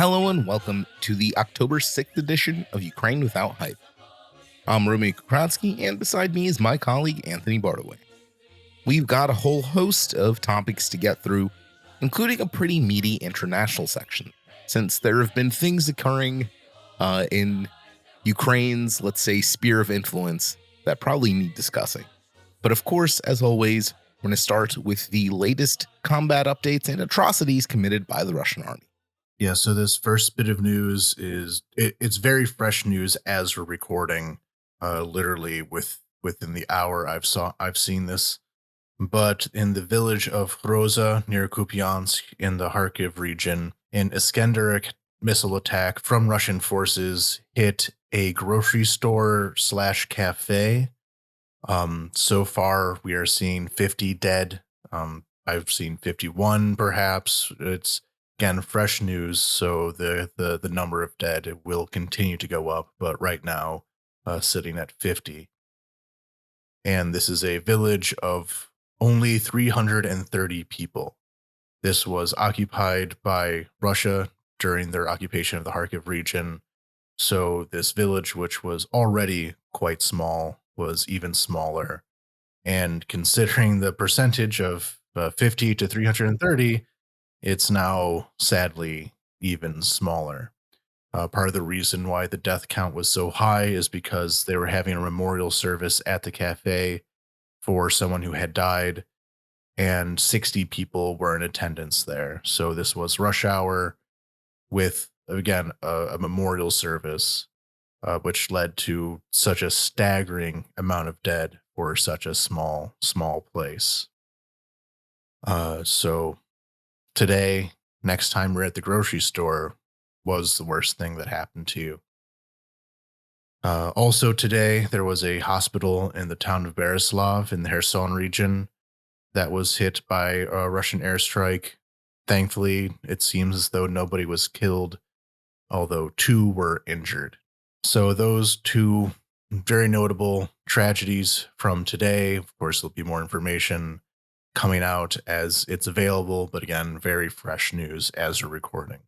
Hello and welcome to the October 6th edition of Ukraine Without Hype. I'm Romeo Kukratsky, and beside me is my colleague Anthony Bardaway. We've got a whole host of topics to get through, including a pretty meaty international section, since there have been things occurring in Ukraine's, let's say, sphere of influence that probably need discussing. But of course, as always, we're going to start with the latest combat updates and atrocities committed by the Russian army. Yeah, so this first bit of news is it's very fresh news as we're recording, literally within the hour I've seen this. But in the village of Hroza near Kupiansk in the Kharkiv region, an Iskander missile attack from Russian forces hit a grocery store / cafe. So far we are seeing 50 dead. I've seen 51 perhaps. It's again, fresh news, so the number of dead will continue to go up, but right now, sitting at 50. And this is a village of only 330 people. This was occupied by Russia during their occupation of the Kharkiv region, so this village, which was already quite small, was even smaller. And considering the percentage of 50 to 330, it's now, sadly, even smaller. Part of the reason why the death count was so high is because they were having a memorial service at the cafe for someone who had died, and 60 people were in attendance there. So this was rush hour with, again, a memorial service, which led to such a staggering amount of dead for such a small place. So today, next time we're at the grocery store, was the worst thing that happened to you. Also today, there was a hospital in the town of Berislav in the Kherson region that was hit by a Russian airstrike. Thankfully, it seems as though nobody was killed, although 2 were injured. So those 2 very notable tragedies from today. Of course, there'll be more information coming out as it's available, but again, very fresh news as we're recording.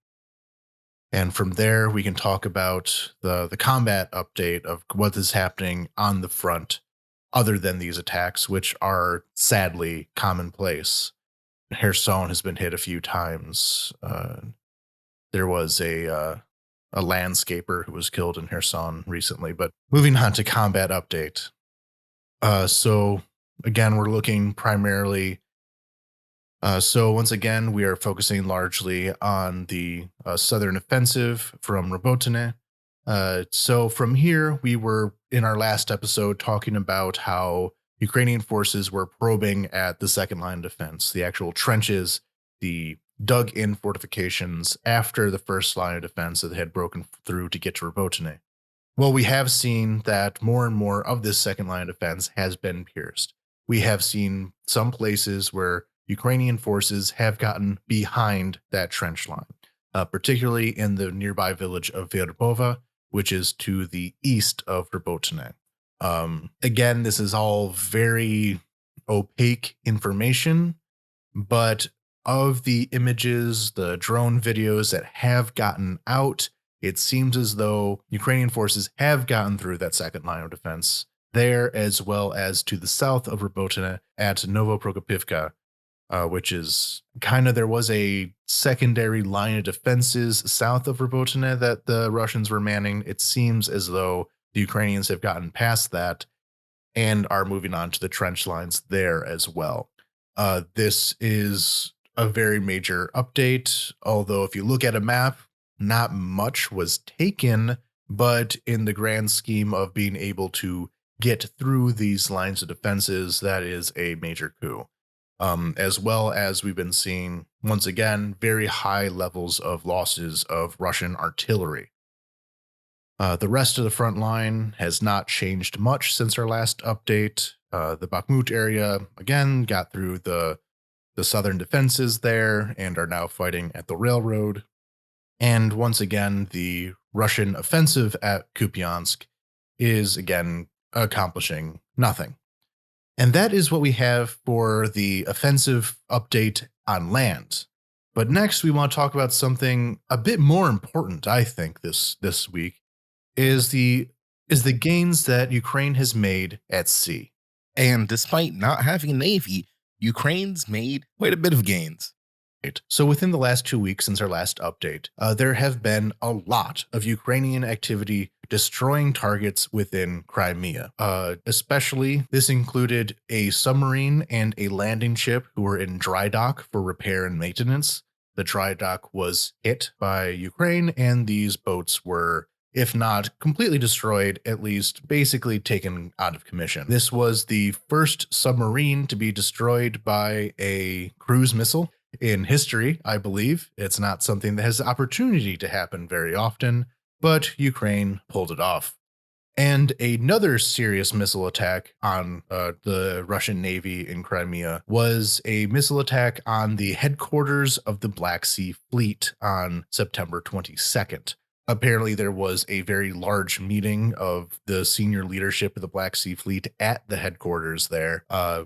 And from there, we can talk about the combat update of what is happening on the front, other than these attacks, which are sadly commonplace. Kherson has been hit a few times. There was a landscaper who was killed in Kherson recently. But moving on to combat update. So again, we're looking primarily. So once again, we are focusing largely on the southern offensive from Robotine. So from here, we were in our last episode talking about how Ukrainian forces were probing at the second line of defense, the actual trenches, the dug-in fortifications after the first line of defense that they had broken through to get to Robotine. Well, we have seen that more and more of this second line of defense has been pierced. We have seen some places where Ukrainian forces have gotten behind that trench line, particularly in the nearby village of Verbova, which is to the east of Robotine. Again, this is all very opaque information, but of the images, the drone videos that have gotten out, it seems as though Ukrainian forces have gotten through that second line of defense there, as well as to the south of Robotine at Novoprokopivka, which is kind of, there was a secondary line of defenses south of Robotine that the Russians were manning. It seems as though the Ukrainians have gotten past that and are moving on to the trench lines there as well. This is a very major update, although if you look at a map, not much was taken, but in the grand scheme of being able to get through these lines of defenses, that is a major coup. As well as we've been seeing, once again, very high levels of losses of Russian artillery. The rest of the front line has not changed much since our last update. The Bakhmut area, again, got through the southern defenses there and are now fighting at the railroad. And once again, the Russian offensive at Kupiansk is, again, accomplishing nothing. And that is what we have for the offensive update on land. But next, we want to talk about something a bit more important, I think, this week, is the gains that Ukraine has made at sea. And despite not having a navy, Ukraine's made quite a bit of gains. So within the last 2 weeks since our last update, there have been a lot of Ukrainian activity destroying targets within Crimea. Especially, this included a submarine and a landing ship who were in dry dock for repair and maintenance. The dry dock was hit by Ukraine, and these boats were, if not completely destroyed, at least basically taken out of commission. This was the first submarine to be destroyed by a cruise missile in history, I believe. It's not something that has the opportunity to happen very often, but Ukraine pulled it off. And another serious missile attack on the Russian Navy in Crimea was a missile attack on the headquarters of the Black Sea Fleet on September 22nd. Apparently, there was a very large meeting of the senior leadership of the Black Sea Fleet at the headquarters there,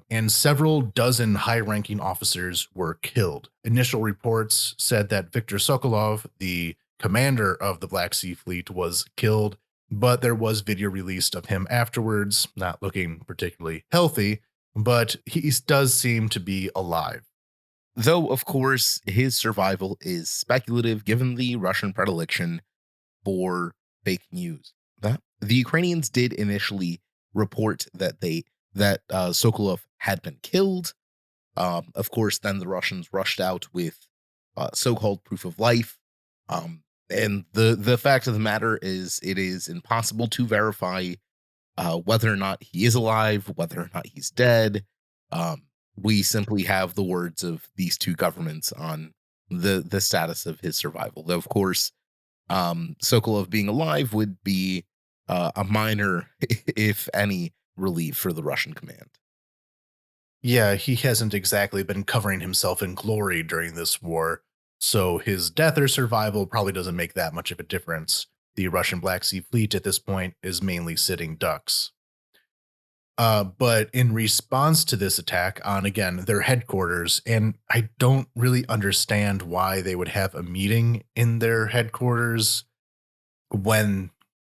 and several dozen high-ranking officers were killed. Initial reports said that Viktor Sokolov, the commander of the Black Sea Fleet, was killed, but there was video released of him afterwards, not looking particularly healthy, but he does seem to be alive. Though, of course, his survival is speculative given the Russian predilection for fake news. That the Ukrainians did initially report that Sokolov had been killed. Of course, then the Russians rushed out with so-called proof of life. And the fact of the matter is, it is impossible to verify whether or not he is alive, whether or not he's dead. We simply have the words of these two governments on the status of his survival. Though, of course, Sokolov being alive would be a minor, if any, relief for the Russian command. Yeah, he hasn't exactly been covering himself in glory during this war, so his death or survival probably doesn't make that much of a difference. The Russian Black Sea Fleet at this point is mainly sitting ducks. But in response to this attack on, again, their headquarters, and I don't really understand why they would have a meeting in their headquarters when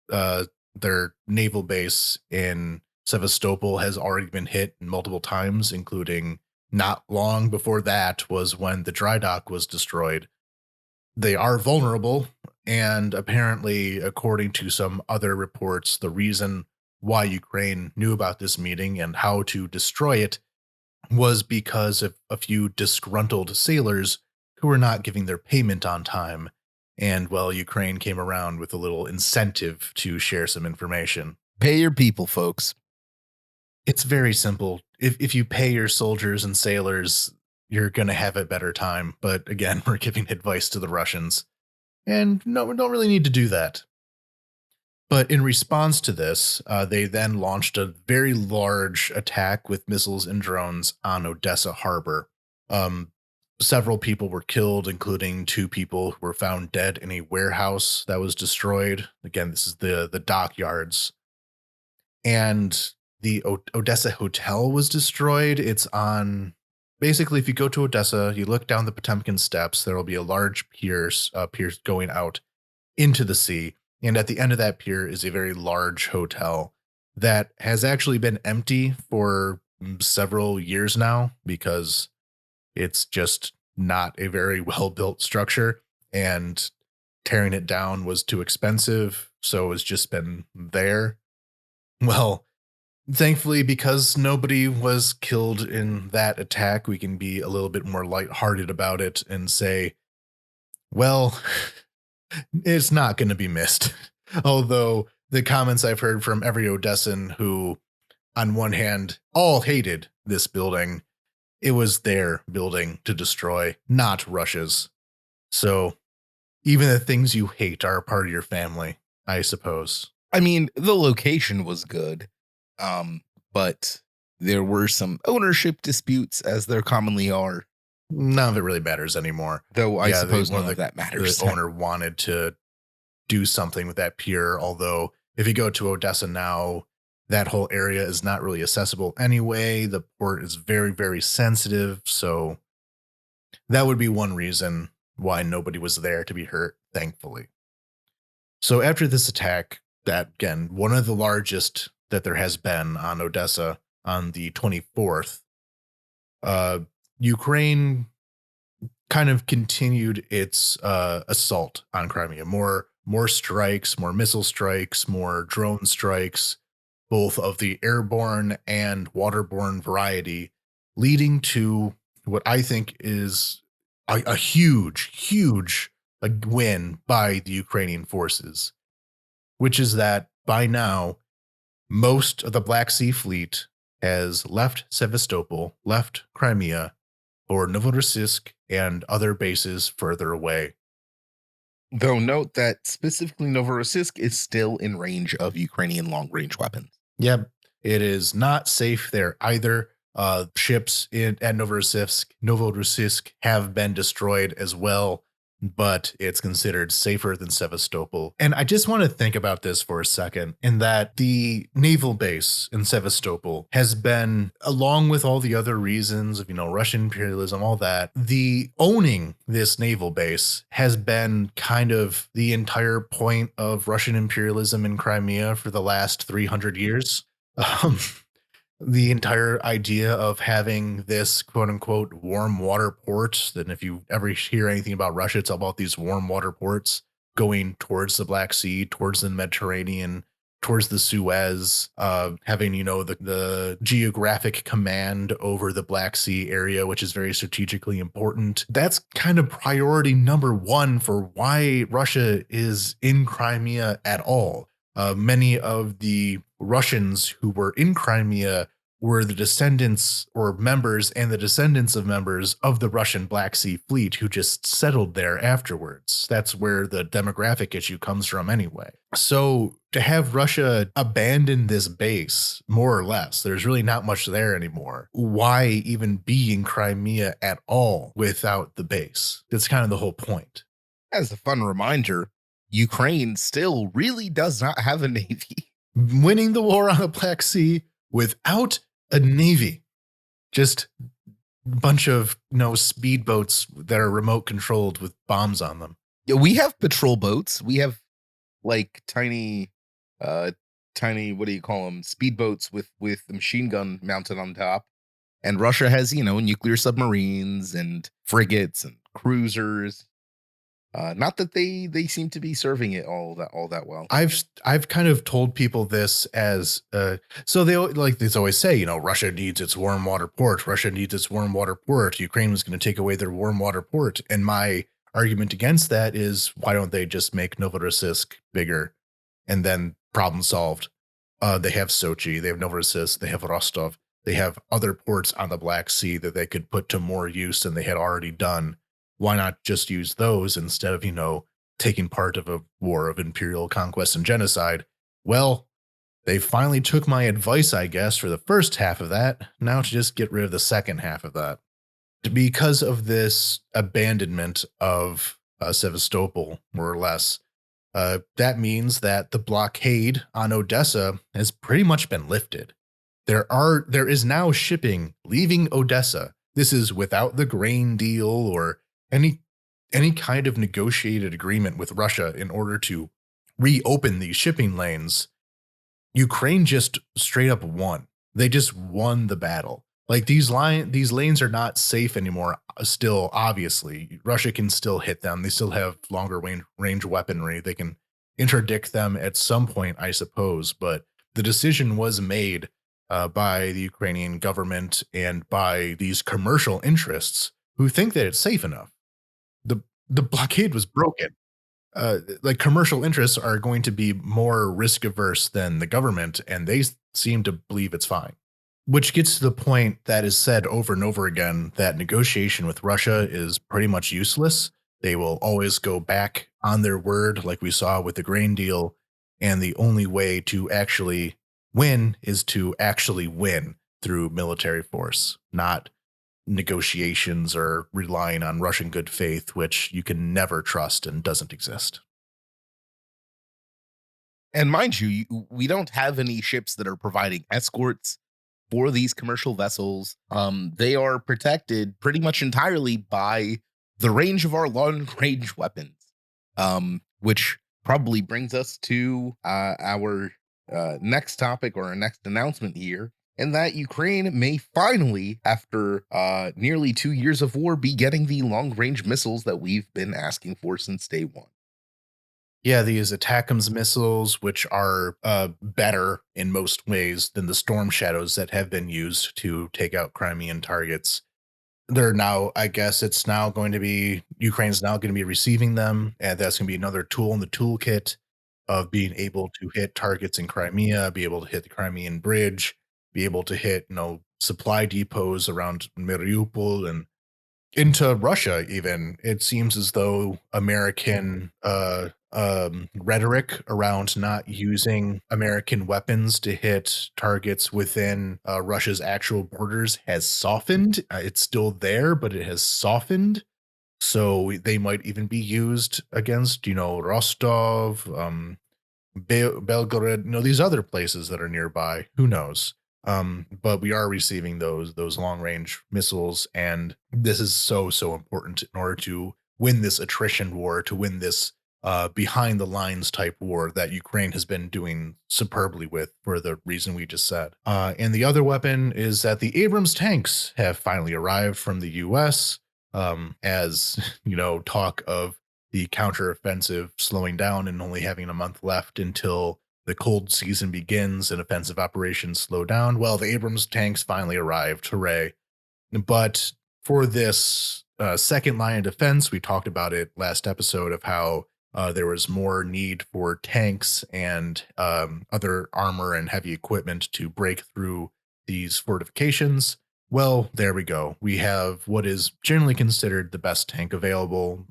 their naval base in Sevastopol has already been hit multiple times, including not long before that was when the dry dock was destroyed. They are vulnerable, and apparently, according to some other reports, the reason why Ukraine knew about this meeting and how to destroy it was because of a few disgruntled sailors who were not giving their payment on time. And, well, Ukraine came around with a little incentive to share some information. Pay your people, folks. It's very simple. If you pay your soldiers and sailors, you're going to have a better time. But again, we're giving advice to the Russians. And no, we don't really need to do that. But in response to this, they then launched a very large attack with missiles and drones on Odesa harbor. Several people were killed, including 2 people who were found dead in a warehouse that was destroyed. Again, this is the dockyards. And the Odessa hotel was destroyed. It's on, basically, if you go to Odessa, you look down the Potemkin steps, there will be a large pier going out into the sea. And at the end of that pier is a very large hotel that has actually been empty for several years now because it's just not a very well-built structure, and tearing it down was too expensive, so it's just been there. Well, thankfully, because nobody was killed in that attack, we can be a little bit more lighthearted about it and say, well, it's not going to be missed. Although the comments I've heard from every Odessan who, on one hand, all hated this building, it was their building to destroy, not Russia's. So even the things you hate are a part of your family, I suppose. I mean, the location was good, but there were some ownership disputes, as there commonly are. None of it really matters anymore. Though I suppose none of that matters. The owner wanted to do something with that pier, although if you go to Odessa now, that whole area is not really accessible anyway. The port is very, very sensitive, so That would be one reason why nobody was there to be hurt, thankfully. So after this attack, that again, one of the largest that there has been on Odessa on the 24th, uh, Ukraine kind of continued its assault on Crimea. More strikes, more missile strikes, more drone strikes, both of the airborne and waterborne variety, leading to what I think is a huge win by the Ukrainian forces, which is that by now, most of the Black Sea Fleet has left Sevastopol, left Crimea, or Novorossiysk and other bases further away. Though note that specifically Novorossiysk is still in range of Ukrainian long-range weapons. Yep, it is not safe there either. Ships at Novorossiysk have been destroyed as well, but it's considered safer than Sevastopol. And I just want to think about this for a second, in that the naval base in Sevastopol has been, along with all the other reasons of, Russian imperialism, all that, the owning this naval base has been kind of the entire point of Russian imperialism in Crimea for the last 300 years. The entire idea of having this quote unquote warm water port. And if you ever hear anything about Russia, it's about these warm water ports going towards the Black Sea, towards the Mediterranean, towards the Suez, having, the geographic command over the Black Sea area, which is very strategically important. That's kind of priority number one for why Russia is in Crimea at all. Many of the Russians who were in Crimea were the descendants or members and the descendants of members of the Russian Black Sea Fleet who just settled there afterwards. That's where the demographic issue comes from anyway. So to have Russia abandon this base, more or less, there's really not much there anymore. Why even be in Crimea at all without the base? That's kind of the whole point. As a fun reminder, Ukraine still really does not have a navy. Winning the war on the Black Sea without a navy, just a bunch of speedboats that are remote controlled with bombs on them. Yeah, we have patrol boats. We have like tiny what do you call them? Speedboats with the machine gun mounted on top. And Russia has, nuclear submarines and frigates and cruisers. Not that they seem to be serving it all that well. I've kind of told people this as so they always say, Russia needs its warm water port. Russia needs its warm water port. Ukraine was going to take away their warm water port. And my argument against that is, why don't they just make Novorossiysk bigger and then problem solved? They have Sochi, they have Novorossiysk, they have Rostov, they have other ports on the Black Sea that they could put to more use than they had already done. Why not just use those instead of, taking part of a war of imperial conquest and genocide? Well, they finally took my advice, I guess, for the first half of that. Now to just get rid of the second half of that. Because of this abandonment of Sevastopol, more or less, that means that the blockade on Odessa has pretty much been lifted. There is now shipping leaving Odessa. This is without the grain deal or any kind of negotiated agreement with Russia in order to reopen these shipping lanes. Ukraine just straight up won. They just won the battle. Like these lanes are not safe anymore. Still, obviously, Russia can still hit them. They still have longer range weaponry. They can interdict them at some point, I suppose. But the decision was made by the Ukrainian government and by these commercial interests who think that it's safe enough. The blockade was broken. Like commercial interests are going to be more risk averse than the government, and they seem to believe it's fine. Which gets to the point that is said over and over again that negotiation with Russia is pretty much useless. They will always go back on their word, like we saw with the grain deal. And the only way to actually win is to actually win through military force, not negotiations or relying on Russian good faith, which you can never trust and doesn't exist. And mind you, we don't have any ships that are providing escorts for these commercial vessels, they are protected pretty much entirely by the range of our long range weapons, which probably brings us to our next topic or our next announcement here, and that Ukraine may finally, after nearly 2 years of war, be getting the long range missiles that we've been asking for since day one. Yeah, these ATACMS missiles, which are better in most ways than the Storm Shadows that have been used to take out Crimean targets. They're now, I guess it's now going to be, Ukraine's now going to be receiving them, and that's going to be another tool in the toolkit of being able to hit targets in Crimea, be able to hit the Crimean bridge, be able to hit, supply depots around Mariupol and into Russia. Even it seems as though American rhetoric around not using American weapons to hit targets within Russia's actual borders has softened. It's still there, but it has softened. So they might even be used against, Rostov, Belgorod, these other places that are nearby. Who knows? But we are receiving those long range missiles, and this is so important in order to win this attrition war, to win this behind the lines type war that Ukraine has been doing superbly with for the reason we just said. And the other weapon is that the Abrams tanks have finally arrived from the U.S. As talk of the counteroffensive slowing down and only having a month left until the cold season begins and offensive operations slow down. Well, the Abrams tanks finally arrived. Hooray. But for this second line of defense, we talked about it last episode of how there was more need for tanks and other armor and heavy equipment to break through these fortifications. Well, there we go. We have what is generally considered the best tank available,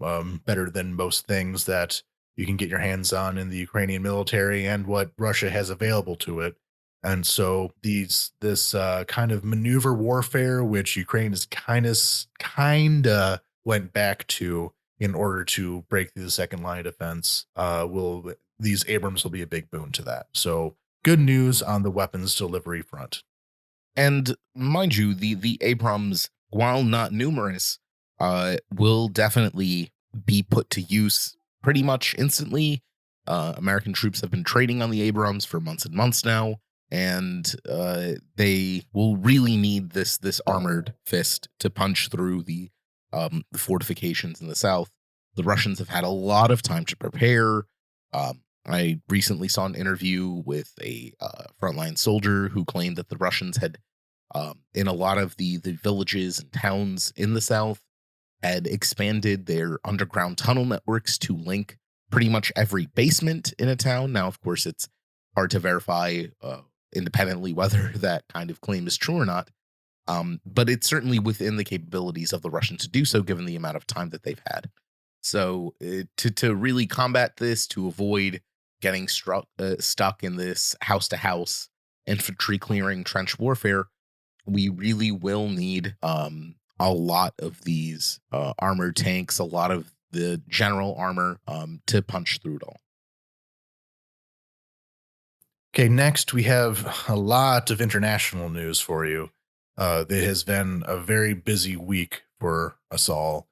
better than most things that you can get your hands on in the Ukrainian military and what Russia has available to it. And so this kind of maneuver warfare, which Ukraine is kind of went back to in order to break through the second line of defense, these Abrams will be a big boon to that. So good news on the weapons delivery front. And mind you, the Abrams, while not numerous, will definitely be put to use pretty much instantly. American troops have been trading on the Abrams for months and months now, and they will really need this armored fist to punch through the fortifications in the south. The Russians have had a lot of time to prepare. I recently saw an interview with a frontline soldier who claimed that the Russians had, in a lot of the villages and towns in the south, had expanded their underground tunnel networks to link pretty much every basement in a town. Now, of course, it's hard to verify independently whether that kind of claim is true or not. But it's certainly within the capabilities of the Russians to do so, given the amount of time that they've had. So to really combat this, to avoid getting stuck in this house-to-house infantry clearing trench warfare, we really will need a lot of these armored tanks, a lot of the general armor to punch through it all. Okay, next we have a lot of international news for you. It has been a very busy week for us all.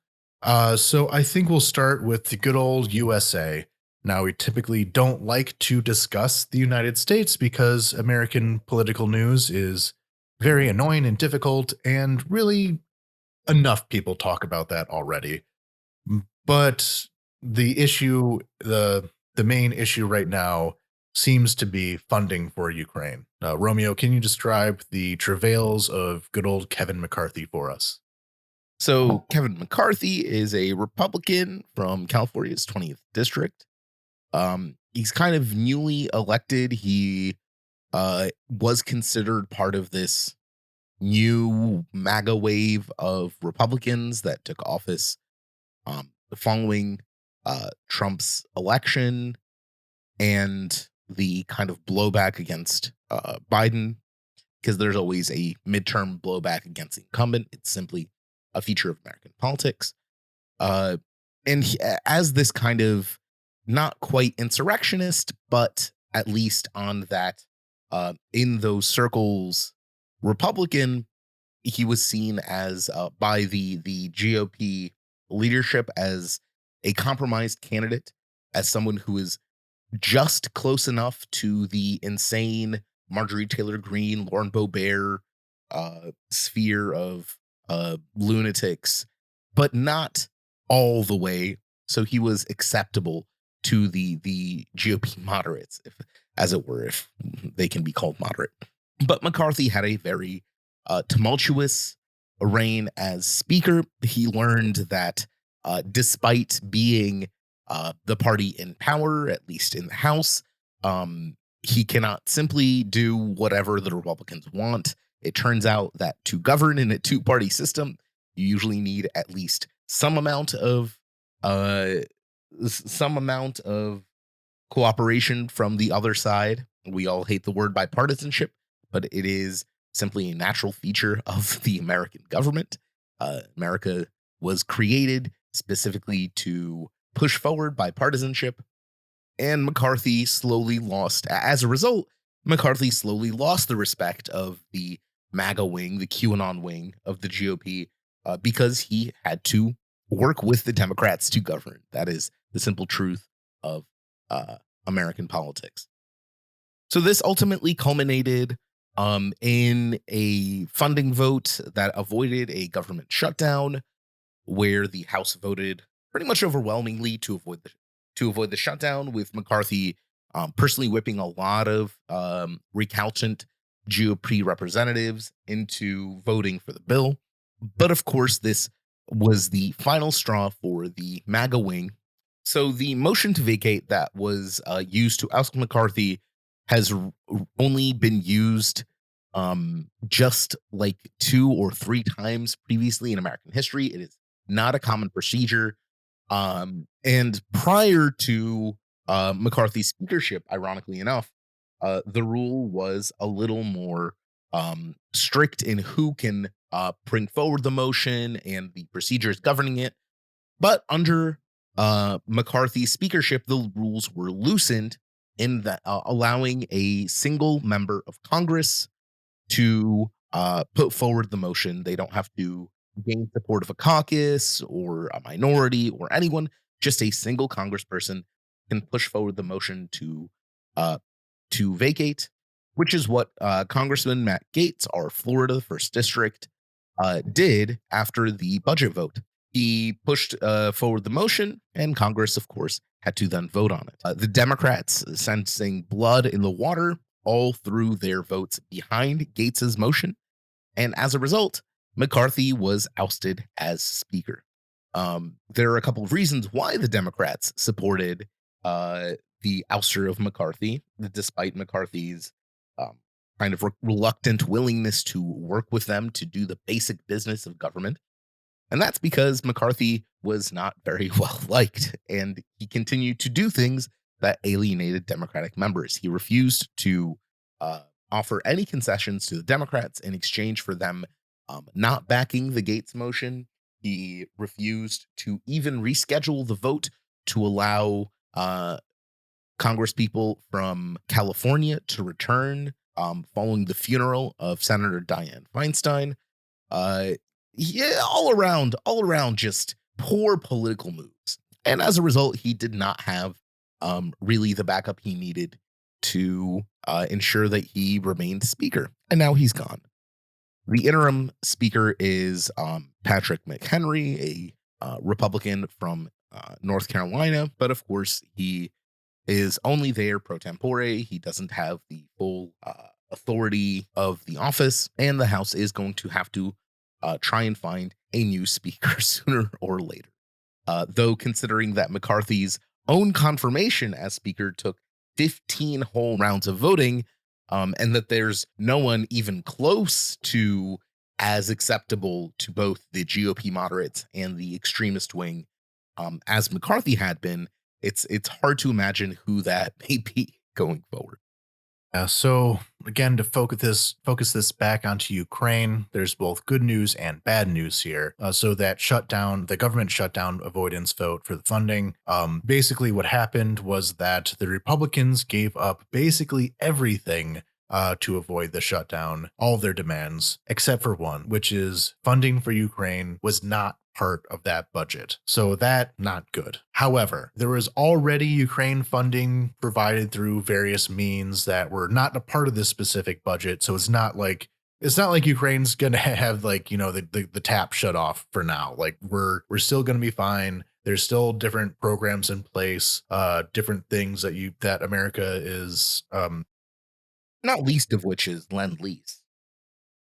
So I think we'll start with the good old USA. Now, we typically don't like to discuss the United States because American political news is very annoying and difficult, and really enough people talk about that already. But the issue, the main issue right now seems to be funding for Ukraine. Romeo, can you describe the travails of good old Kevin McCarthy for us? So Kevin McCarthy is a Republican from California's 20th district. He's kind of newly elected. He was considered part of this new MAGA wave of Republicans that took office following Trump's election and the kind of blowback against Biden, because there's always a midterm blowback against the incumbent. It's simply a feature of American politics. As this kind of not quite insurrectionist, but at least on that in those circles Republican, he was seen as by the GOP leadership as a compromised candidate, as someone who is just close enough to the insane Marjorie Taylor Greene, Lauren Boebert sphere of lunatics, but not all the way. So he was acceptable to the GOP moderates, if, as it were, if they can be called moderate. But McCarthy had a very tumultuous reign as Speaker. He learned that despite being the party in power, at least in the House, he cannot simply do whatever the Republicans want. It turns out that to govern in a two-party system, you usually need at least some amount of cooperation from the other side. We all hate the word bipartisanship, but it is simply a natural feature of the American government. America was created specifically to push forward bipartisanship, and McCarthy slowly lost. As a result, McCarthy slowly lost the respect of the MAGA wing, the QAnon wing of the GOP, because he had to work with the Democrats to govern. That is the simple truth of American politics. So this ultimately culminated in a funding vote that avoided a government shutdown, where the House voted pretty much overwhelmingly to avoid the shutdown, with McCarthy personally whipping a lot of recalcitrant GOP representatives into voting for the bill. But of course, this was the final straw for the MAGA wing. So the motion to vacate that was used to oust McCarthy has only been used just like 2 or 3 times previously in American history. It is not a common procedure. And prior to McCarthy's speakership, ironically enough, the rule was a little more strict in who can bring forward the motion and the procedures governing it. But under McCarthy's speakership, the rules were loosened in that allowing a single member of Congress to put forward the motion. They don't have to gain support of a caucus or a minority or anyone. Just a single congressperson can push forward the motion to vacate, which is what Congressman Matt Gaetz, our Florida 1st District, did after the budget vote. He pushed forward the motion, and Congress, of course, had to then vote on it. The Democrats, sensing blood in the water, all threw their votes behind Gaetz's motion, and as a result, McCarthy was ousted as Speaker. There are a couple of reasons why the Democrats supported the ouster of McCarthy, despite McCarthy's kind of reluctant willingness to work with them to do the basic business of government. And that's because McCarthy was not very well liked, and he continued to do things that alienated Democratic members. He refused to offer any concessions to the Democrats in exchange for them not backing the Gaetz motion. He refused to even reschedule the vote to allow Congresspeople from California to return following the funeral of Senator Dianne Feinstein. All around, just poor political moves. And as a result, he did not have really the backup he needed to ensure that he remained Speaker. And now he's gone. The interim Speaker is Patrick McHenry, a Republican from North Carolina. But of course, he is only there pro tempore. He doesn't have the full authority of the office. And the House is going to have to try and find a new Speaker sooner or later. Though considering that McCarthy's own confirmation as Speaker took 15 whole rounds of voting, and that there's no one even close to as acceptable to both the GOP moderates and the extremist wing as McCarthy had been, it's hard to imagine who that may be going forward. So again, to focus this back onto Ukraine, there's both good news and bad news here. So that shutdown, the government shutdown avoidance vote for the funding, basically what happened was that the Republicans gave up basically everything to avoid the shutdown, all of their demands, except for one, which is funding for Ukraine was not part of that budget. So that, not good. However, there was already Ukraine funding provided through various means that were not a part of this specific budget. So it's not like Ukraine's gonna have like, the tap shut off for now. Like we're still gonna be fine. There's still different programs in place, different things that America is Not least of which is Lend Lease.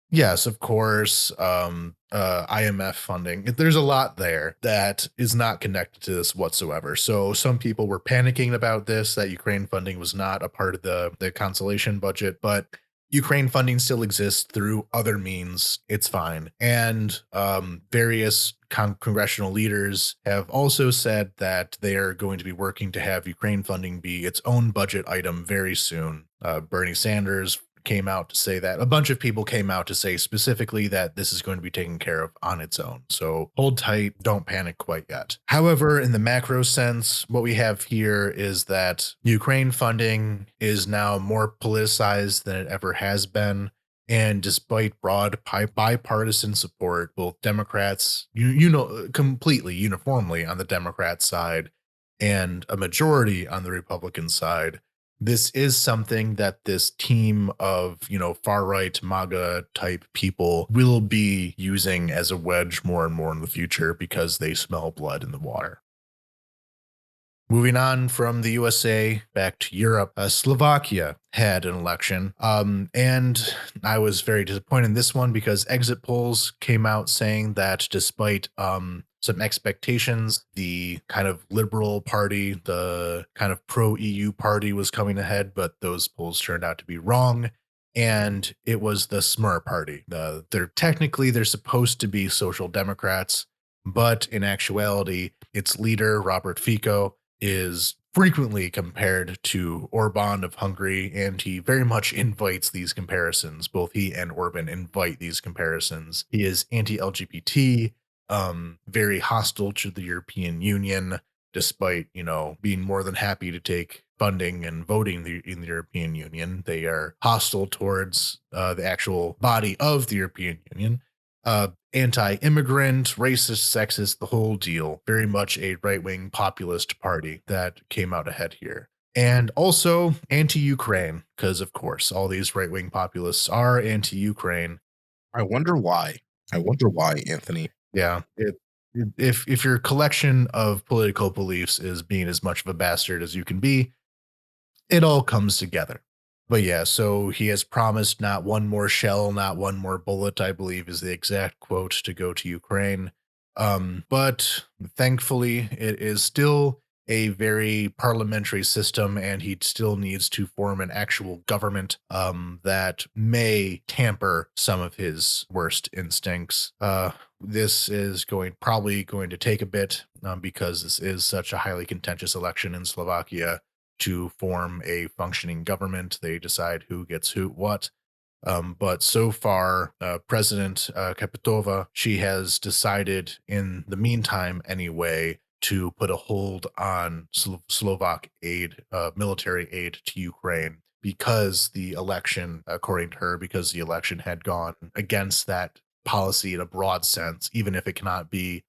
yes, of course. IMF funding. There's a lot there that is not connected to this whatsoever. So some people were panicking about this, that Ukraine funding was not a part of the consolation budget, but Ukraine funding still exists through other means. It's fine. And various congressional leaders have also said that they are going to be working to have Ukraine funding be its own budget item very soon. Bernie Sanders came out to say that. A bunch of people came out to say specifically that this is going to be taken care of on its own. So hold tight, don't panic quite yet. However, in the macro sense, what we have here is that Ukraine funding is now more politicized than it ever has been. And despite broad bipartisan support, both Democrats, completely uniformly on the Democrat side and a majority on the Republican side, this is something that this team of, far right MAGA type people will be using as a wedge more and more in the future because they smell blood in the water. Moving on from the USA back to Europe, Slovakia had an election. And I was very disappointed in this one because exit polls came out saying that despite some expectations, the kind of liberal party, the kind of pro-EU party was coming ahead, but those polls turned out to be wrong. And it was the Smer party. They're supposed to be social democrats, but in actuality, its leader, Robert Fico, is frequently compared to Orban of Hungary, and he very much invites these comparisons. Both he and Orban invite these comparisons. He is anti-LGBT, very hostile to the European Union, despite, being more than happy to take funding and voting in the European Union. They are hostile towards the actual body of the European Union. Anti-immigrant, racist, sexist, the whole deal. Very much a right-wing populist party that came out ahead here. And also anti-Ukraine, because of course, all these right-wing populists are anti-Ukraine. I wonder why, Anthony. Yeah. If your collection of political beliefs is being as much of a bastard as you can be, it all comes together. But yeah, so he has promised not one more shell, not one more bullet, I believe is the exact quote, to go to Ukraine. But thankfully, it is still a very parliamentary system, and he still needs to form an actual government that may tamper some of his worst instincts. This is probably going to take a bit because this is such a highly contentious election in Slovakia. To form a functioning government, they decide who gets what. But so far, President Kapitova, she has decided in the meantime anyway, to put a hold on Slovak aid, military aid to Ukraine, because the election, according to her, because the election had gone against that policy in a broad sense, even if it cannot be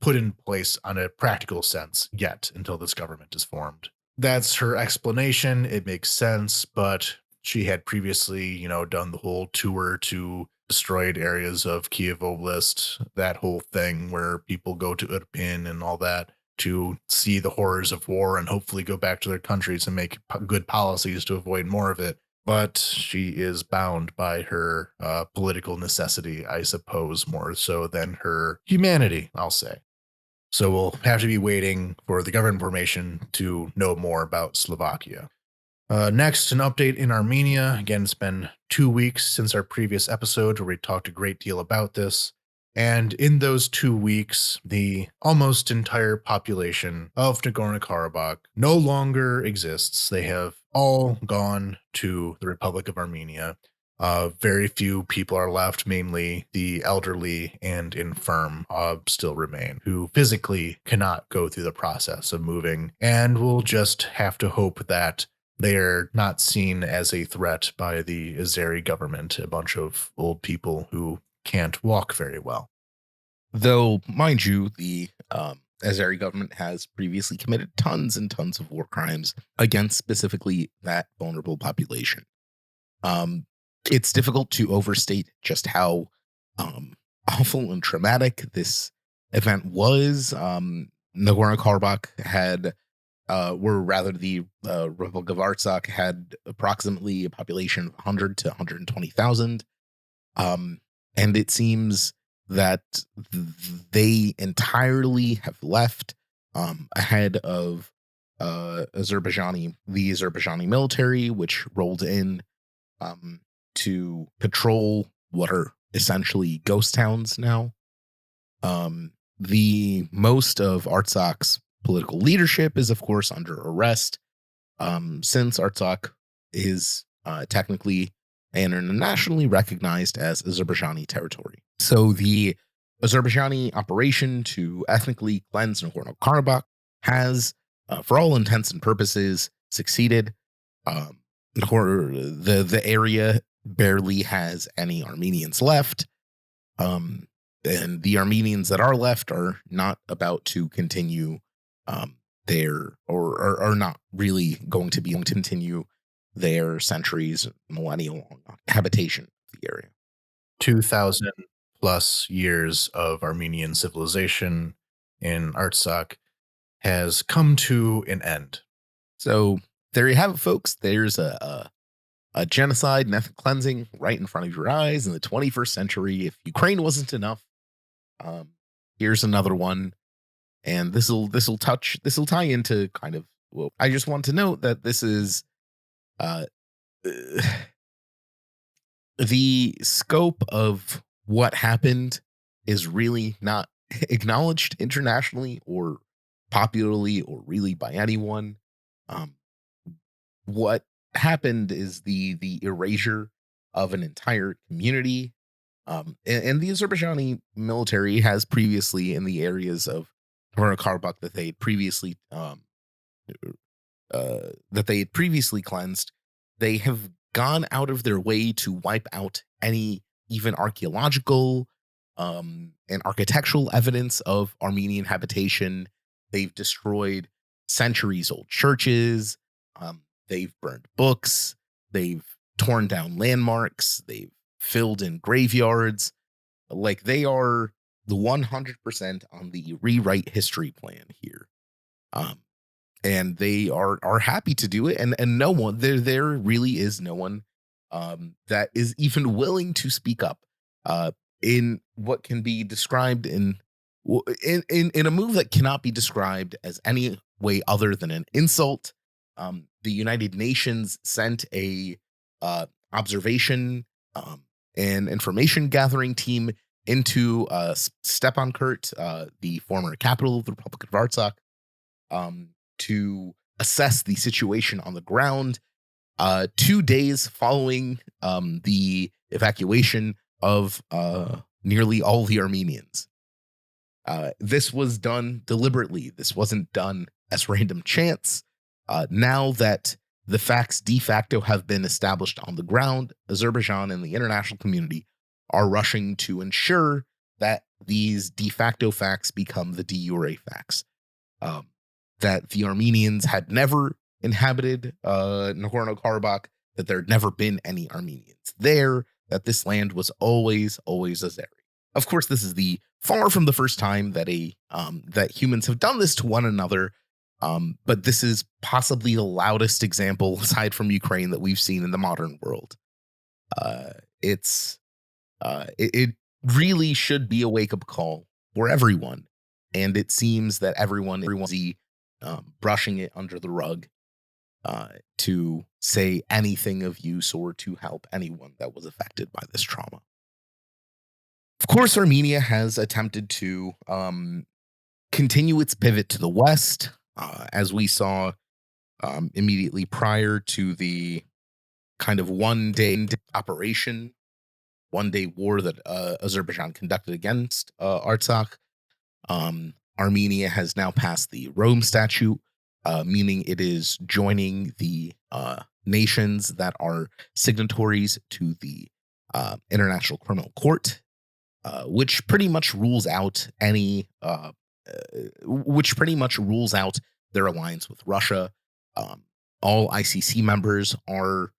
put in place on a practical sense yet until this government is formed. That's her explanation. It makes sense, but she had previously, done the whole tour to destroyed areas of Kiev Oblast, that whole thing where people go to Irpin and all that to see the horrors of war and hopefully go back to their countries and make good policies to avoid more of it. But she is bound by her political necessity, I suppose, more so than her humanity, I'll say. So we'll have to be waiting for the government formation to know more about Slovakia. Next, an update in Armenia. Again, it's been 2 weeks since our previous episode where we talked a great deal about this. And in those 2 weeks, the almost entire population of Nagrono-Karabakh no longer exists. They have all gone to the Republic of Armenia. Very few people are left, mainly the elderly and infirm still remain, who physically cannot go through the process of moving, and will just have to hope that They are not seen as a threat by the Azeri government, a bunch of old people who can't walk very well. Though, mind you, the Azeri government has previously committed tons and tons of war crimes against specifically that vulnerable population. It's difficult to overstate just how awful and traumatic this event was. Nagorno-Karabakh had, the Republic of Artsakh had approximately a population of 100 to 120,000. And it seems that they entirely have left ahead of the Azerbaijani military, which rolled in to patrol what are essentially ghost towns now. The most of Artsakh's political leadership is, of course, under arrest, since Artsakh is technically and internationally recognized as Azerbaijani territory. So the Azerbaijani operation to ethnically cleanse Nagorno-Karabakh has, for all intents and purposes, succeeded. The area barely has any Armenians left, and the Armenians that are left are not about to continue or are not really going to continue their centuries, millennial habitation of the area. 2,000 plus years of Armenian civilization in Artsakh has come to an end. So there you have it, folks. There's a genocide and ethnic cleansing right in front of your eyes in the 21st century. If Ukraine wasn't enough, here's another one. And this will tie into kind of, well, I just want to note that this is the scope of what happened is really not acknowledged internationally or popularly or really by anyone. What happened is the erasure of an entire community. And the Azerbaijani military has previously, in the areas of Nagorno-Karabakh that they had previously cleansed, they have gone out of their way to wipe out any even archaeological and architectural evidence of Armenian habitation. They've destroyed centuries-old churches. They've burned books. They've torn down landmarks. They've filled in graveyards. Like, they are the 100% on the rewrite history plan here. And they are happy to do it. And no one, there really is no one that is even willing to speak up in what can be described in a move that cannot be described as any way other than an insult. The United Nations sent a observation and information gathering team into Stepankert, the former capital of the Republic of Artsakh, to assess the situation on the ground 2 days following the evacuation of nearly all the Armenians. This was done deliberately. This wasn't done as random chance. Now that the facts de facto have been established on the ground, Azerbaijan and the international community are rushing to ensure that these de facto facts become the de jure facts. That the Armenians had never inhabited Nagorno-Karabakh, that there had never been any Armenians there, that this land was always Azeri. Of course, this is far from the first time that that humans have done this to one another. But this is possibly the loudest example, aside from Ukraine, that we've seen in the modern world. It really should be a wake-up call for everyone, and it seems that everyone's brushing it under the rug to say anything of use or to help anyone that was affected by this trauma. Of course, Armenia has attempted to continue its pivot to the West, as we saw immediately prior to the kind of one-day war that Azerbaijan conducted against Artsakh. Armenia has now passed the Rome Statute, meaning it is joining the nations that are signatories to the International Criminal Court, which pretty much rules out their alliance with Russia. Um, all ICC members are,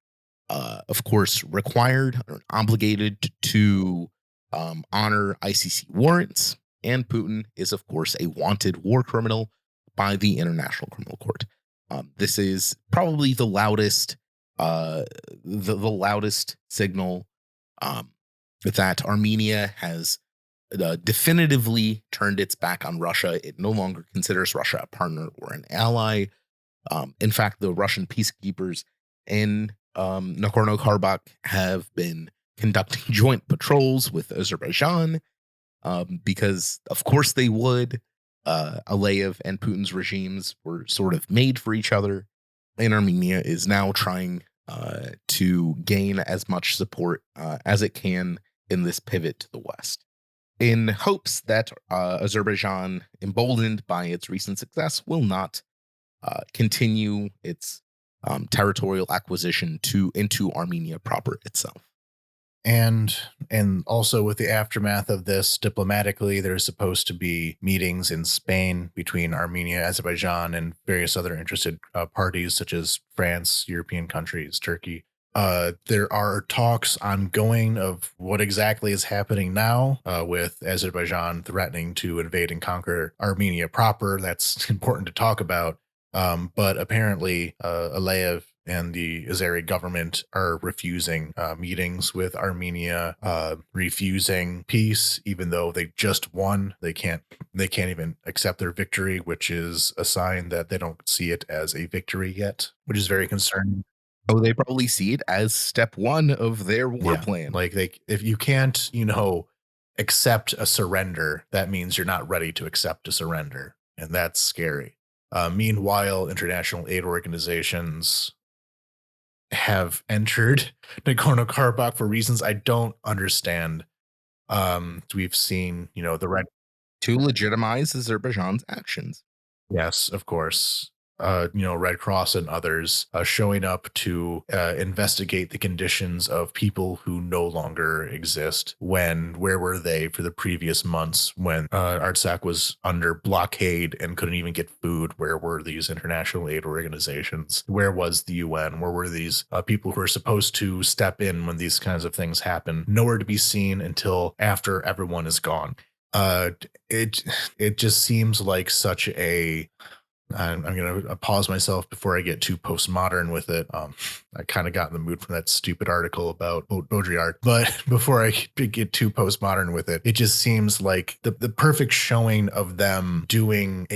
of course, required or obligated to honor ICC warrants, and Putin is, of course, a wanted war criminal by the International Criminal Court. This is probably the loudest, the loudest signal that Armenia has definitively turned its back on Russia. It no longer considers Russia a partner or an ally. In fact, the Russian peacekeepers in Nagorno-Karabakh have been conducting joint patrols with Azerbaijan because, of course, they would. Aliyev and Putin's regimes were sort of made for each other, and Armenia is now trying to gain as much support as it can in this pivot to the West, in hopes that Azerbaijan, emboldened by its recent success, will not continue its territorial acquisition into Armenia proper itself. And also with the aftermath of this, diplomatically, there's supposed to be meetings in Spain between Armenia, Azerbaijan, and various other interested parties such as France, European countries, Turkey. There are talks ongoing of what exactly is happening now with Azerbaijan threatening to invade and conquer Armenia proper. That's important to talk about. But apparently, Aliyev and the Azeri government are refusing meetings with Armenia, refusing peace, even though they just won. They can't even accept their victory, which is a sign that they don't see it as a victory yet, which is very concerning. Oh, they probably see it as step one of their war plan. Like if you can't, accept a surrender, that means you're not ready to accept a surrender, and that's scary. Meanwhile, international aid organizations have entered Nagorno-Karabakh for reasons I don't understand. We've seen, the red to legitimize Azerbaijan's actions. Yes, of course. Red Cross and others showing up to investigate the conditions of people who no longer exist. Where were they for the previous months when Artsakh was under blockade and couldn't even get food? Where were these international aid organizations? Where was the UN? Where were these people who are supposed to step in when these kinds of things happen? Nowhere to be seen until after everyone is gone. It just seems like such a I'm going to pause myself before I get too postmodern with it. I kind of got in the mood from that stupid article about Baudrillard, but before I get too postmodern with it, it just seems like the perfect showing of them doing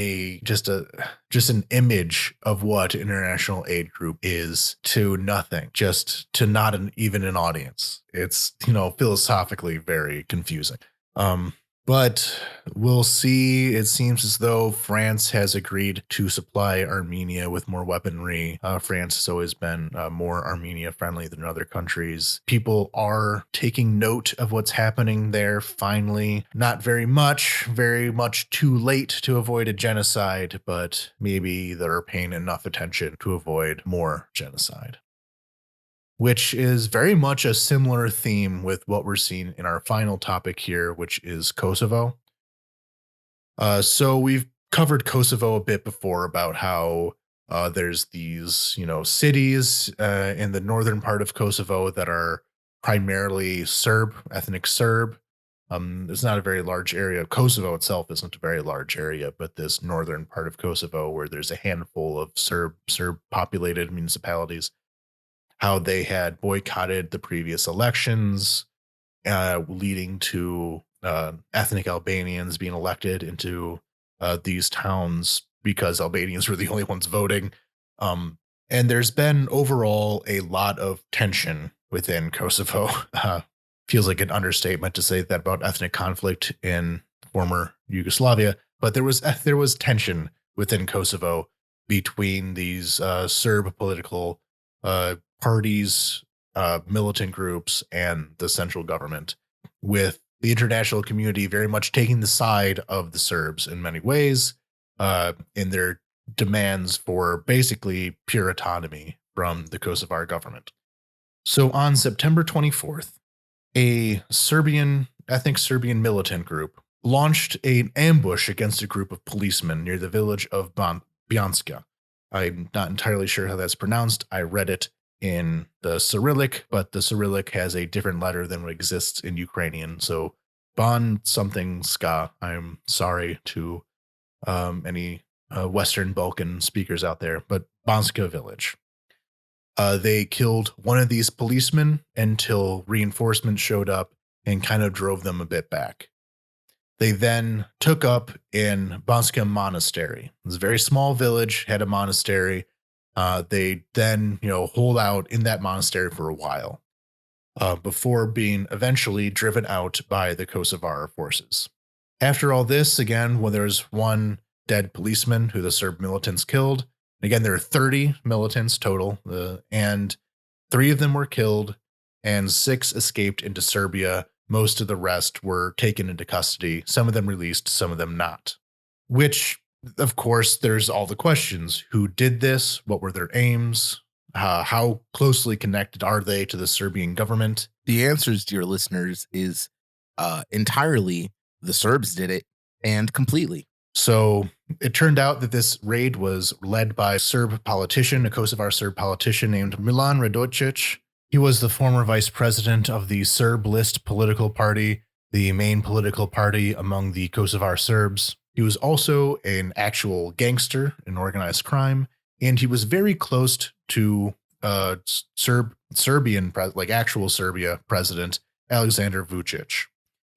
just an image of what international aid group is to nothing, just to not even an audience. It's, philosophically very confusing. But we'll see. It seems as though France has agreed to supply Armenia with more weaponry. France has always been more Armenia friendly than other countries. People are taking note of what's happening there finally. Not very much too late to avoid a genocide, but maybe they're paying enough attention to avoid more genocide, which is very much a similar theme with what we're seeing in our final topic here, which is Kosovo. So we've covered Kosovo a bit before about how there's these, cities in the northern part of Kosovo that are primarily Serb, ethnic Serb. It's not a very large area. Kosovo itself isn't a very large area, but this northern part of Kosovo where there's a handful of Serb populated municipalities, how they had boycotted the previous elections, leading to ethnic Albanians being elected into these towns because Albanians were the only ones voting. And there's been overall a lot of tension within Kosovo. Feels like an understatement to say that about ethnic conflict in former Yugoslavia, but there was tension within Kosovo between these Serb political parties, militant groups, and the central government, with the international community very much taking the side of the Serbs in many ways, in their demands for basically pure autonomy from the Kosovar government. So on September 24th, a ethnic Serbian militant group launched an ambush against a group of policemen near the village of Bianska. I'm not entirely sure how that's pronounced. I read it in the Cyrillic, but the Cyrillic has a different letter than what exists in Ukrainian. So Bon something ska. I'm sorry to any Western Balkan speakers out there, but Banska village. They killed one of these policemen until reinforcements showed up and kind of drove them a bit back. They then took up in Banska Monastery. It was a very small village, had a monastery. They then, hold out in that monastery for a while before being eventually driven out by the Kosovar forces. After all this, again, when there's one dead policeman who the Serb militants killed, again, there are 30 militants total, and 3 of them were killed, and 6 escaped into Serbia. Most of the rest were taken into custody, some of them released, some of them not. Which, of course, there's all the questions. Who did this? What were their aims? How closely connected are they to the Serbian government? The answers, dear listeners, is entirely the Serbs did it, and completely. So it turned out that this raid was led by a Kosovar Serb politician named Milan Radojcic. He was the former vice president of the Serb List political party, the main political party among the Kosovar Serbs. He was also an actual gangster in organized crime, and he was very close to Serbian, actual Serbia president, Alexander Vučić.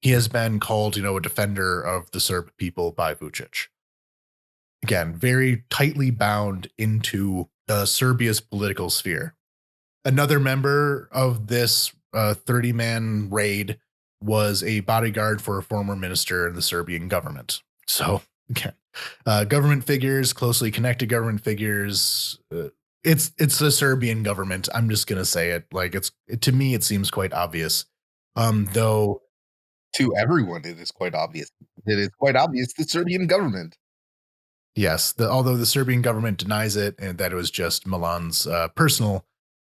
He has been called, a defender of the Serb people by Vučić. Again, very tightly bound into Serbia's political sphere. Another member of this 30-man raid was a bodyguard for a former minister in the Serbian government. So, again, government figures, closely connected government figures. It's the Serbian government. I'm just going to say it. To me, it seems quite obvious. Though to everyone, it is quite obvious. It is quite obvious the Serbian government. Yes, although the Serbian government denies it and that it was just Milan's personal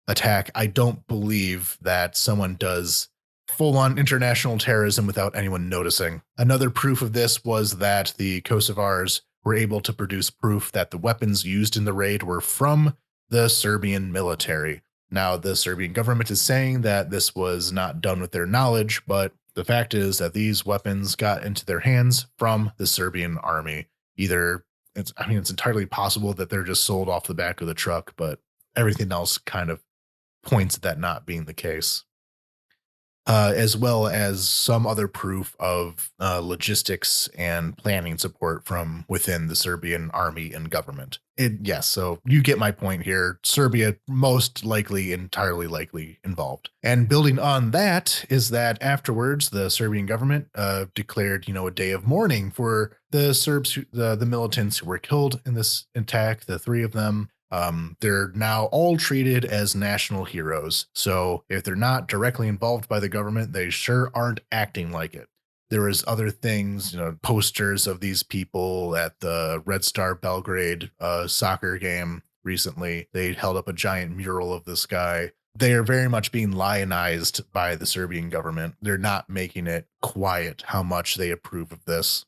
attack, I don't believe that someone does full-on international terrorism without anyone noticing. Another proof of this was that the Kosovars were able to produce proof that the weapons used in the raid were from the Serbian military. Now, the Serbian government is saying that this was not done with their knowledge, but the fact is that these weapons got into their hands from the Serbian army. It's entirely possible that they're just sold off the back of the truck, but everything else kind of points at that not being the case. As well as some other proof of logistics and planning support from within the Serbian army and government. So you get my point here. Serbia most likely, entirely likely involved. And building on that is that afterwards, the Serbian government declared, a day of mourning for the Serbs, the militants who were killed in this attack, the 3 of them. They're now all treated as national heroes. So if they're not directly involved by the government, they sure aren't acting like it. There was other things, posters of these people at the Red Star Belgrade soccer game recently. They held up a giant mural of this guy. They are very much being lionized by the Serbian government. They're not making it quiet how much they approve of this.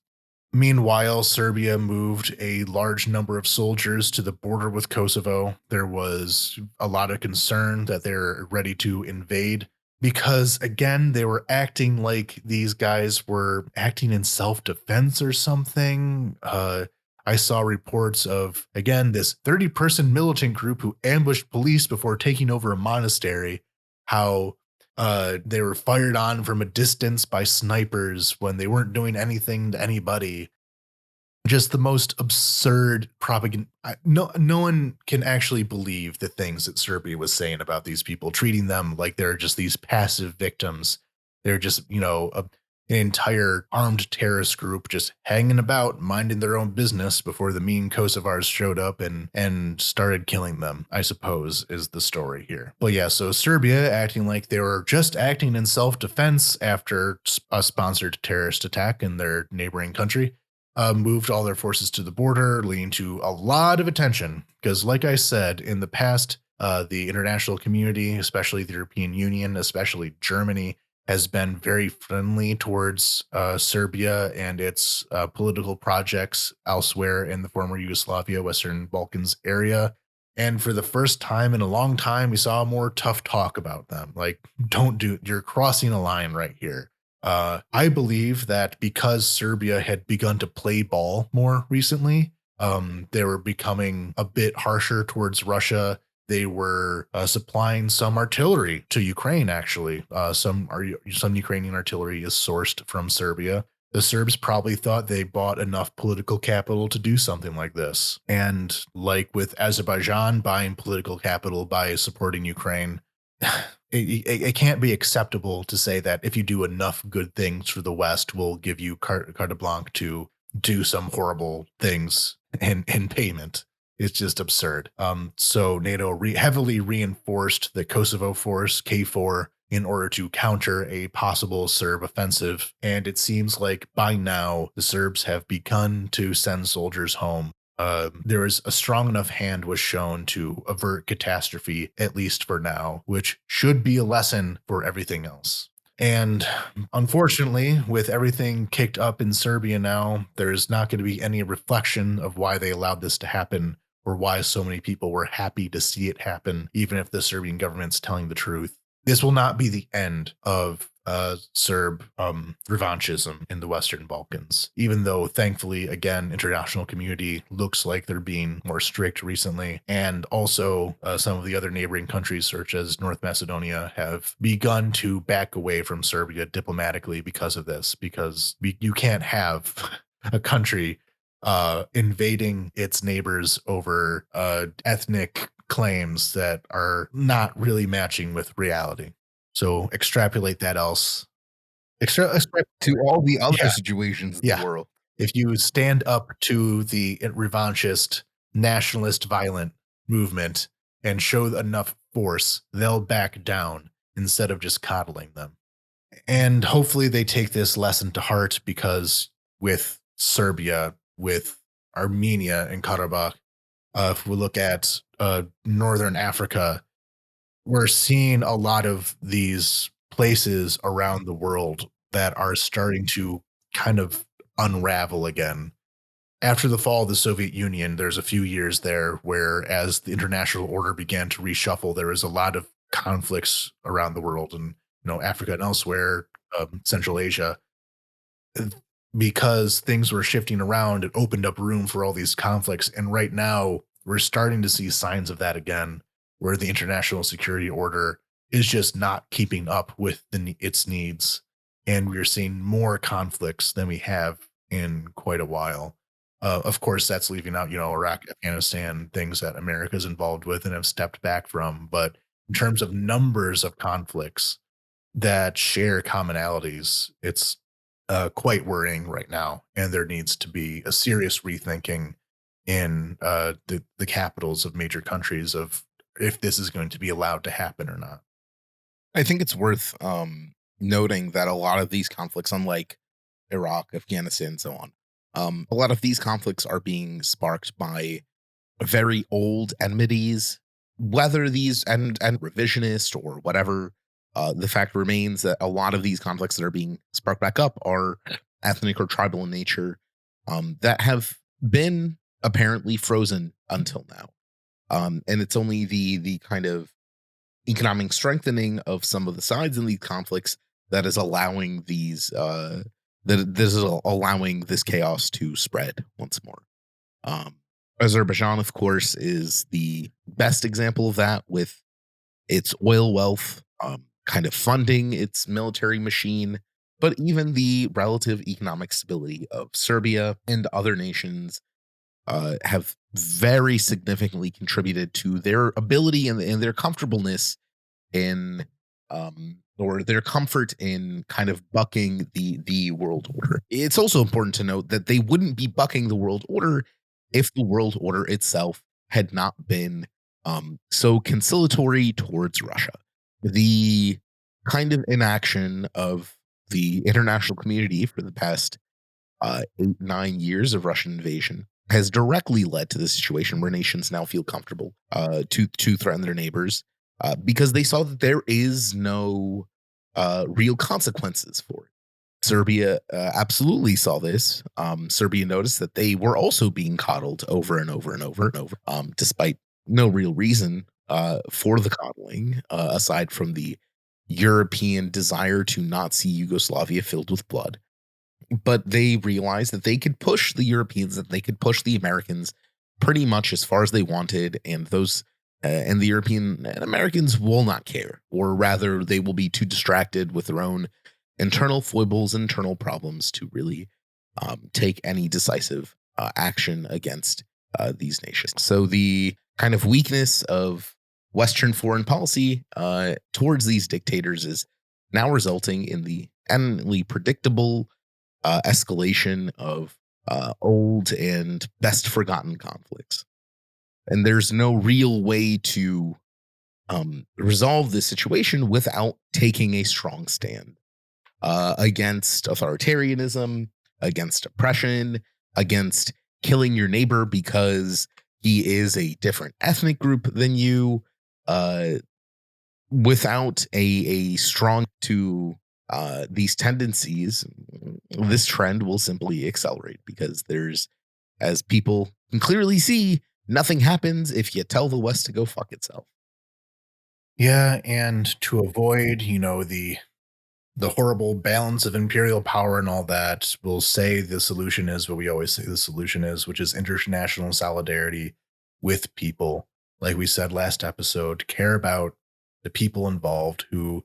Meanwhile, Serbia moved a large number of soldiers to the border with Kosovo. There was a lot of concern that they're ready to invade because, again, they were acting like these guys were acting in self-defense or something. I saw reports of, again, this 30-person militant group who ambushed police before taking over a monastery, how they were fired on from a distance by snipers when they weren't doing anything to anybody. Just the most absurd propaganda. No one can actually believe the things that Serbia was saying about these people, treating them like they're just these passive victims. They're just, an entire armed terrorist group just hanging about, minding their own business before the mean Kosovars showed up and started killing them, I suppose, is the story here. But yeah, so Serbia acting like they were just acting in self-defense after a sponsored terrorist attack in their neighboring country. moved all their forces to the border, leading to a lot of attention. Because, like I said, in the past, the international community, especially the European Union, especially Germany, has been very friendly towards Serbia and its political projects elsewhere in the former Yugoslavia, Western Balkans area. And for the first time in a long time, we saw more tough talk about them. Like, you're crossing a line right here. I believe that because Serbia had begun to play ball more recently, they were becoming a bit harsher towards Russia. They were supplying some artillery to Ukraine. Actually, some Ukrainian artillery is sourced from Serbia. The Serbs probably thought they bought enough political capital to do something like this. And like with Azerbaijan buying political capital by supporting Ukraine, it can't be acceptable to say that if you do enough good things for the West, we'll give you carte blanche to do some horrible things in payment. It's just absurd. So NATO heavily reinforced the Kosovo force, KFOR, in order to counter a possible Serb offensive. And it seems like by now, the Serbs have begun to send soldiers home. There is a strong enough hand was shown to avert catastrophe, at least for now, which should be a lesson for everything else. And unfortunately, with everything kicked up in Serbia now, there's not going to be any reflection of why they allowed this to happen or why so many people were happy to see it happen, even if the Serbian government's telling the truth. This will not be the end of Serb revanchism in the Western Balkans, even though thankfully, again, international community looks like they're being more strict recently. And also some of the other neighboring countries, such as North Macedonia, have begun to back away from Serbia diplomatically because of this, because you can't have a country invading its neighbors over ethnic claims that are not really matching with reality. So extrapolate that else. To all the other situations in Yeah. the world. If you stand up to the revanchist, nationalist, violent movement and show enough force, they'll back down instead of just coddling them. And hopefully they take this lesson to heart, because with Serbia, with Armenia and Karabakh, if we look at Northern Africa, we're seeing a lot of these places around the world that are starting to kind of unravel again. After the fall of the Soviet Union, there's a few years there where, as the international order began to reshuffle, there was a lot of conflicts around the world, and Africa and elsewhere, Central Asia. Because things were shifting around, it opened up room for all these conflicts. And right now, we're starting to see signs of that again, where the international security order is just not keeping up with its needs. And we're seeing more conflicts than we have in quite a while. Of course, that's leaving out, Iraq, Afghanistan, things that America's involved with and have stepped back from. But in terms of numbers of conflicts that share commonalities, it's quite worrying right now, and there needs to be a serious rethinking in the capitals of major countries of if this is going to be allowed to happen or not. I think it's worth noting that a lot of these conflicts, unlike Iraq, Afghanistan, and so on, a lot of these conflicts are being sparked by very old enmities, whether these and revisionist or whatever. The fact remains that a lot of these conflicts that are being sparked back up are ethnic or tribal in nature, that have been apparently frozen until now. And it's only the kind of economic strengthening of some of the sides in these conflicts that is allowing allowing this chaos to spread once more. Azerbaijan, of course, is the best example of that, with its oil wealth kind of funding its military machine, but even the relative economic stability of Serbia and other nations have very significantly contributed to their ability and their comfortableness in or their comfort in kind of bucking the world order. It's also important to note that they wouldn't be bucking the world order if the world order itself had not been so conciliatory towards Russia. The kind of inaction of the international community for the past 8-9 years of Russian invasion has directly led to the situation where nations now feel comfortable to threaten their neighbors because they saw that there is no real consequences for it. Serbia absolutely saw this. Serbia noticed that they were also being coddled over and over and over and over, despite no real reason for the coddling, aside from the European desire to not see Yugoslavia filled with blood. But they realized that they could push the Europeans, that they could push the Americans pretty much as far as they wanted, and and the European and Americans will not care, or rather, they will be too distracted with their own internal foibles, internal problems to really take any decisive action against these nations. So the kind of weakness of Western foreign policy towards these dictators is now resulting in the eminently predictable escalation of old and best forgotten conflicts. And there's no real way to resolve this situation without taking a strong stand against authoritarianism, against oppression, against killing your neighbor because he is a different ethnic group than you, without a strong to these tendencies. This trend will simply accelerate because there's, as people can clearly see, nothing happens if you tell the West to go fuck itself. Yeah, and to avoid, the horrible balance of imperial power and all that, we'll say the solution is what we always say the solution is, which is international solidarity with people. Like we said last episode, care about the people involved who,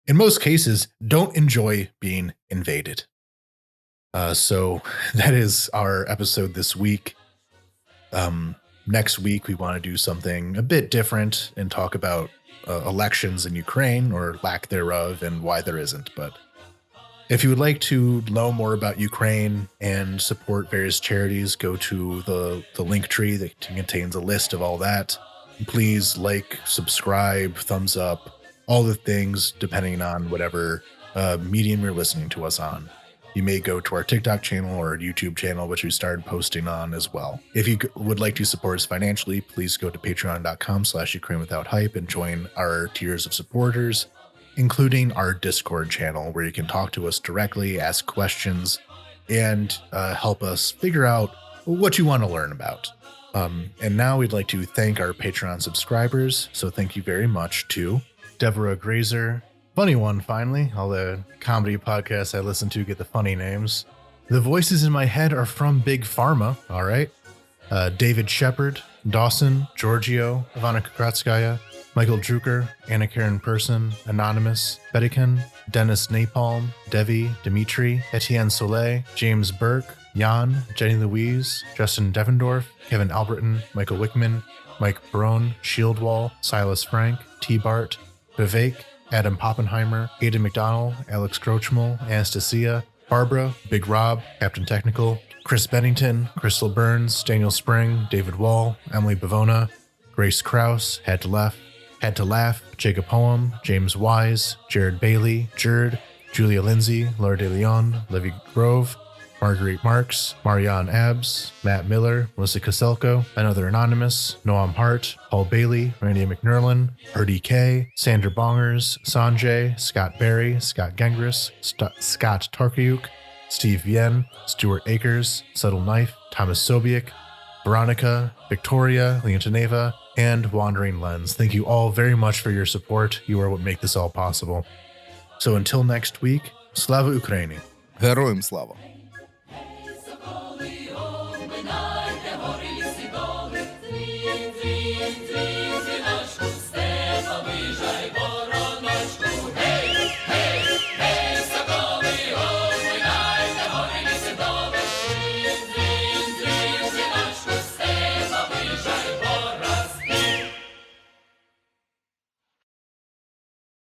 in most cases, don't enjoy being invaded. So that is our episode this week. Next week, we want to do something a bit different and talk about elections in Ukraine, or lack thereof, and why there isn't. But if you would like to know more about Ukraine and support various charities, go to the link tree that contains a list of all that. Please like, subscribe, thumbs up, all the things, depending on whatever medium you're listening to us on. You may go to our TikTok channel or our YouTube channel, which we started posting on as well. If you would like to support us financially, please go to patreon.com/UkraineWithoutHype and join our tiers of supporters, including our Discord channel, where you can talk to us directly, ask questions, and help us figure out what you want to learn about. And now we'd like to thank our Patreon subscribers. So thank you very much to Deborah Grazer. Funny one, finally. All the comedy podcasts I listen to get the funny names. The voices in my head are from Big Pharma, all right? David Shepard, Dawson, Giorgio, Ivana Kukratskaya, Michael Drucker, Anna Karen Person, Anonymous, Bedikin, Dennis Napalm, Devi, Dimitri, Etienne Soleil, James Burke, Jan, Jenny Louise, Justin Devendorf, Kevin Alberton, Michael Wickman, Mike Barone, Shieldwall, Silas Frank, T. Bart, Vivek, Adam Poppenheimer, Aidan McDonald, Alex Grochmal, Anastasia, Barbara, Big Rob, Captain Technical, Chris Bennington, Crystal Burns, Daniel Spring, David Wall, Emily Bavona, Grace Krause, Had to Laugh, Jacob Poem, James Wise, Jared Bailey, Jerd, Julia Lindsay, Laura De Leon, Levy Grove, Marguerite Marks, Marianne Abs, Matt Miller, Melissa Kaselko, Another Anonymous, Noam Hart, Paul Bailey, Randy McNerlin, Purdy K, Sandra Bongers, Sanjay, Scott Berry, Scott Gengris, Scott Tarkayuk, Steve Vien, Stuart Akers, Subtle Knife, Thomas Sobiek, Veronica, Victoria, Leontineva, and Wandering Lens. Thank you all very much for your support. You are what make this all possible. So until next week, Slava Ukraini. Heroim slava. Dream, dream, dream.